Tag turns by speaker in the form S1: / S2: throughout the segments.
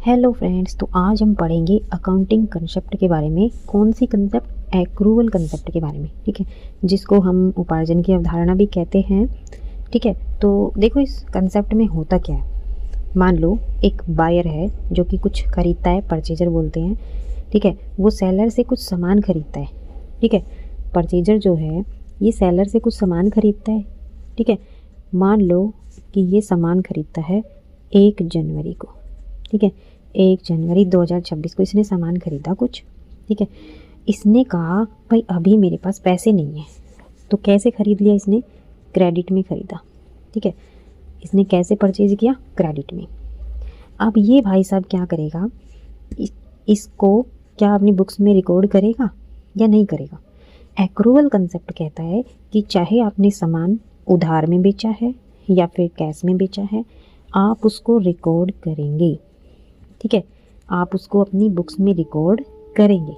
S1: Hello friends, तो आज हम पढ़ेंगे अकाउंटिंग कंसेप्ट के बारे में। कौन सी कंसेप्ट? एक्रूवल कंसेप्ट के बारे में, ठीक है, जिसको हम उपार्जन की अवधारणा भी कहते हैं। ठीक है, तो देखो इस कंसेप्ट में होता क्या है। मान लो एक बायर है जो कि कुछ खरीदता है, परचेजर बोलते हैं। ठीक है, वो सेलर से कुछ सामान खरीदता है। ठीक है, परचेजर जो है ये सेलर से कुछ सामान खरीदता है। ठीक है, मान लो कि ये सामान खरीदता है 1 जनवरी को। ठीक है, 1 जनवरी 2026 को इसने सामान खरीदा कुछ। ठीक है, इसने कहा भाई अभी मेरे पास पैसे नहीं है, तो कैसे खरीद लिया इसने? क्रेडिट में खरीदा। ठीक है, इसने कैसे परचेज किया? क्रेडिट में। अब ये भाई साहब क्या करेगा, इसको क्या अपनी बुक्स में रिकॉर्ड करेगा या नहीं करेगा? एक्रूवल कंसेप्ट कहता है कि चाहे आपने सामान उधार में बेचा है या फिर कैश में बेचा है, आप उसको रिकॉर्ड करेंगे। ठीक है, आप उसको अपनी बुक्स में रिकॉर्ड करेंगे,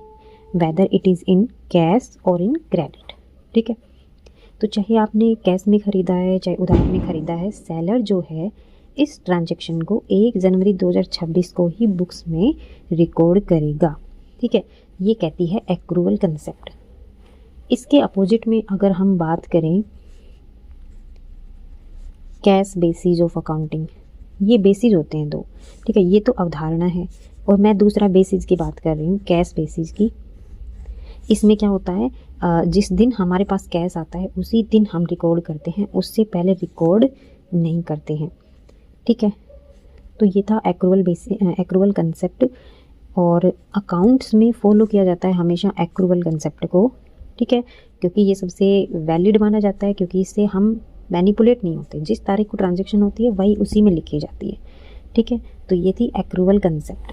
S1: whether it is in cash और इन क्रेडिट। ठीक है, तो चाहे आपने कैश में ख़रीदा है चाहे उधार में ख़रीदा है, सेलर जो है इस ट्रांजैक्शन को 1 जनवरी 2026 को ही बुक्स में रिकॉर्ड करेगा। ठीक है, ये कहती है एक्रूवल कंसेप्ट। इसके अपोजिट में अगर हम बात करें कैश बेसिस ऑफ अकाउंटिंग, ये बेसिस होते हैं दो। ठीक है, ये तो अवधारणा है और मैं दूसरा बेसिस की बात कर रही हूँ, कैश बेसिस की। इसमें क्या होता है, जिस दिन हमारे पास कैश आता है उसी दिन हम रिकॉर्ड करते हैं, उससे पहले रिकॉर्ड नहीं करते हैं। ठीक है, तो ये था एक्रूवल कंसेप्ट और अकाउंट्स में फॉलो किया जाता है हमेशा एक्रूवल कंसेप्ट को। ठीक है, क्योंकि ये सबसे वैलिड माना जाता है, क्योंकि इससे हम मैनिपुलेट नहीं होते। जिस तारीख को ट्रांजैक्शन होती है वही उसी में लिखी जाती है। ठीक है, तो ये थी एक्रूवल कंसेप्ट।